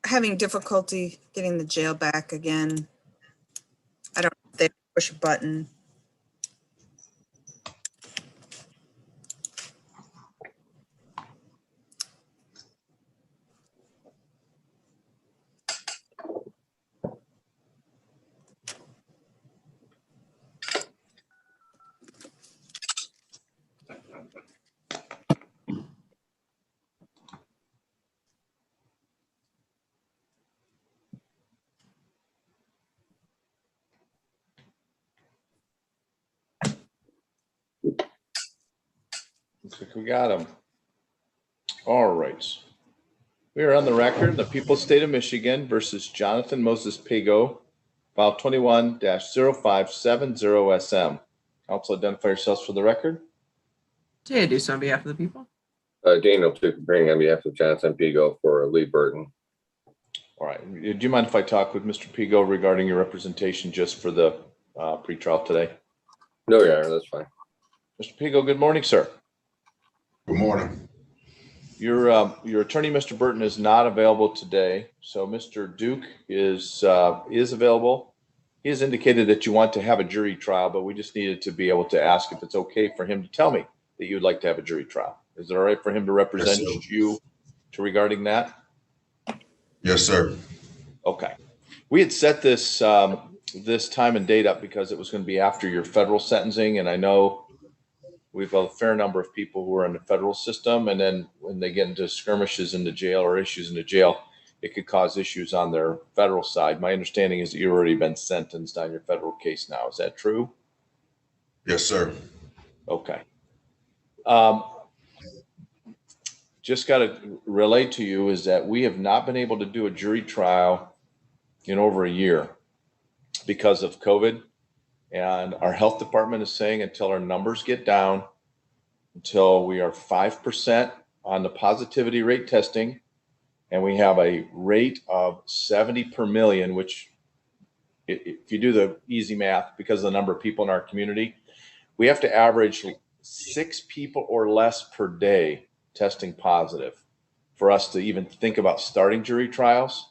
having difficulty getting the jail back again. I don't know if they push a button. Looks like we got him. All right. We are on the record, the People's State of Michigan versus Jonathan Moses Pigo, file 21-0570SM. Counsel, identify yourselves for the record. I do so on behalf of the people. Daniel Tucapring on behalf of Jonathan Pigo for Lee Burton. All right. Do you mind if I talk with Mr. Pigo regarding your representation just for the pretrial today? No, Your Honor, that's fine. Mr. Pigo, good morning, sir. Good morning. Your attorney, Mr. Burton, is not available today, so Mr. Duke is available. He has indicated that you want to have a jury trial, but we just needed to be able to ask if it's okay for him to tell me that you would like to have a jury trial. Is it all right for him to represent you regarding that? Yes, sir. Okay. We had set this this time and date up because it was going to be after your federal sentencing, and I know we've a fair number of people who are in the federal system, and then when they get into skirmishes in the jail or issues in the jail, it could cause issues on their federal side. My understanding is that you've already been sentenced on your federal case now. Is that true? Yes, sir. Okay. Just got to relate to you is that we have not been able to do a jury trial in over a year because of COVID. And our health department is saying until our numbers get down, until we are 5% on the positivity rate testing, and we have a rate of 70 per million, which if you do the easy math, because of the number of people in our community, we have to average 6 people or less per day testing positive for us to even think about starting jury trials.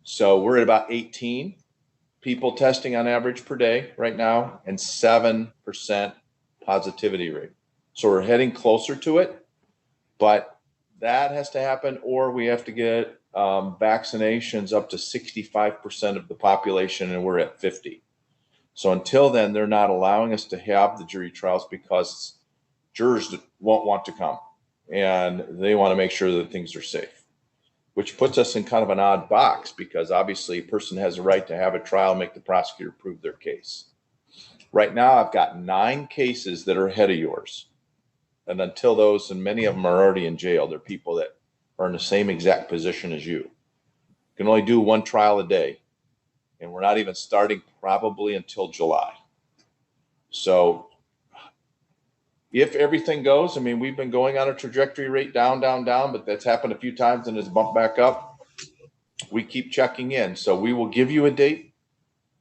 So we're at about 18 people testing on average per day right now, and 7% positivity rate. So we're heading closer to it, but that has to happen, or we have to get vaccinations up to 65% of the population, and we're at 50. So until then, they're not allowing us to have the jury trials because jurors won't want to come, and they want to make sure that things are safe, which puts us in kind of an odd box because obviously a person has a right to have a trial, make the prosecutor prove their case. Right now, I've got 9 cases that are ahead of yours. And until those, and many of them are already in jail, they're people that are in the same exact position as you. You can only do 1 trial a day. And we're not even starting probably until July. So if everything goes, I mean, we've been going on a trajectory rate down, but that's happened a few times and it's bumped back up. We keep checking in. So we will give you a date.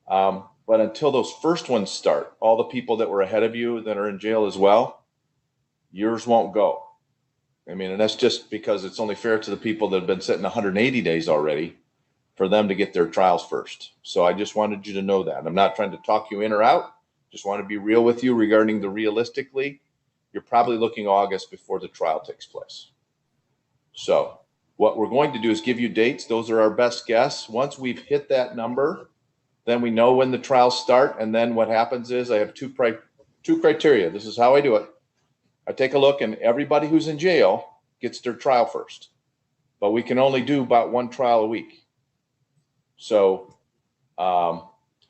But until those first ones start, all the people that were ahead of you that are in jail as well, yours won't go. I mean, and that's just because it's only fair to the people that have been sitting 180 days already for them to get their trials first. So I just wanted you to know that. I'm not trying to talk you in or out. Just want to be real with you regarding the realistically. You're probably looking August before the trial takes place. So what we're going to do is give you dates. Those are our best guess. Once we've hit that number, then we know when the trials start. And then what happens is I have two criteria. This is how I do it. I take a look, and everybody who's in jail gets their trial first. But we can only do about 1 trial a week. So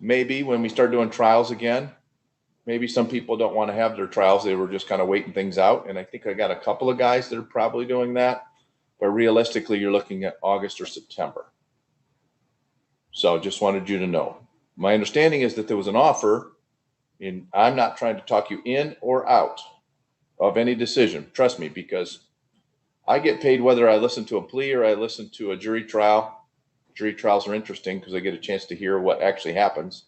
maybe when we start doing trials again, maybe some people don't want to have their trials. They were just kind of waiting things out. And I think I got a couple of guys that are probably doing that. But realistically, you're looking at August or September. So just wanted you to know. My understanding is that there was an offer, and I'm not trying to talk you in or out of any decision. Trust me, because I get paid whether I listen to a plea or I listen to a jury trial. Jury trials are interesting because I get a chance to hear what actually happens.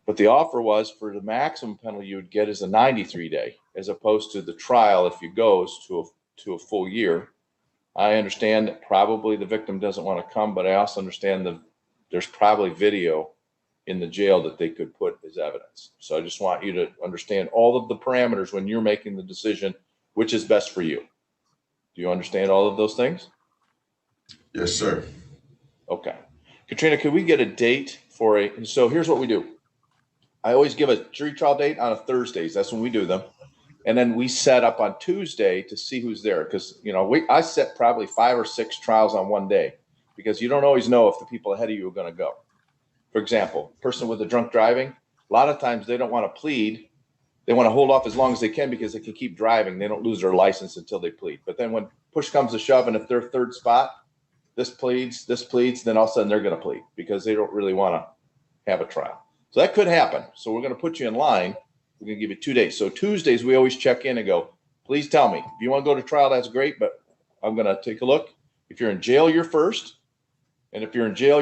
But the offer was for the maximum penalty you would get is a 93-day, as opposed to the trial, if it goes to a full year, I understand that probably the victim doesn't want to come, but I also understand there's probably video in the jail that they could put as evidence. So I just want you to understand all of the parameters when you're making the decision, which is best for you. Do you understand all of those things? Yes, sir. Okay. Katrina, could we get a date for so here's what we do. I always give a jury trial date on a Thursdays. That's when we do them. And then we set up on Tuesday to see who's there. Because, I set probably 5 or 6 trials on one day because you don't always know if the people ahead of you are going to go. For example, person with the drunk driving, a lot of times they don't want to plead. They want to hold off as long as they can because they can keep driving. They don't lose their license until they plead. But then when push comes to shove, and if they're third spot, this pleads, then all of a sudden they're going to plead because they don't really want to have a trial. So that could happen. So we're going to put you in line. We're going to give you 2 days. So Tuesdays, we always check in and go, please tell me. If you want to go to trial, that's great, but I'm going to take a look. If you're in jail, you're first. And if you're in jail,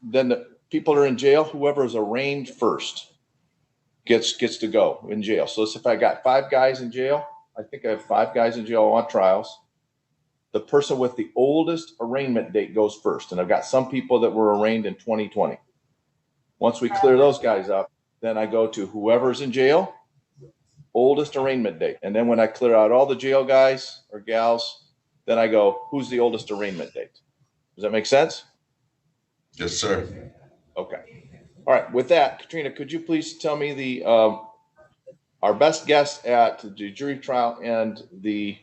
then the people are in jail. Whoever is arraigned first gets to go in jail. So if I got 5 guys in jail, I think I have 5 guys in jail on trials. The person with the oldest arraignment date goes first. And I've got some people that were arraigned in 2020. Once we clear those guys up, then I go to whoever's in jail, oldest arraignment date. And then when I clear out all the jail guys or gals, then I go, who's the oldest arraignment date? Does that make sense? Yes, sir. Okay. All right. With that, Katrina, could you please tell me our best guess at the jury trial and the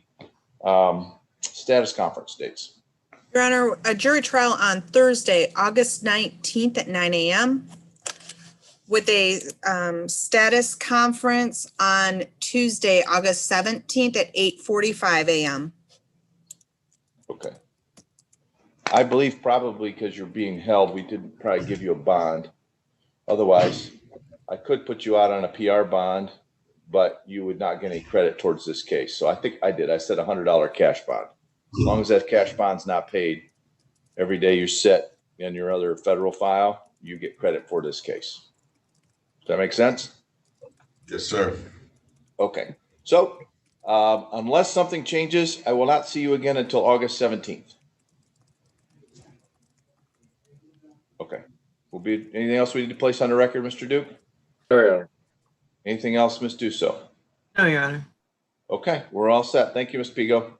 status conference dates? Your Honor, a jury trial on Thursday, August 19th at 9 a.m. with a status conference on Tuesday, August 17th at 8:45 a.m. Okay. I believe probably because you're being held, we didn't probably give you a bond. Otherwise, I could put you out on a PR bond, but you would not get any credit towards this case. So I think I did. I said $100 cash bond. As long as that cash bond's not paid, every day you sit in your other federal file, you get credit for this case. Does that make sense? Yes, sir. Okay. So unless something changes, I will not see you again until August 17th. Okay. Anything else we need to place on the record, Mr. Duke? Sorry, Your Honor. Anything else, Ms. Dusso? No, Your Honor. Okay, we're all set. Thank you, Ms. Pigo.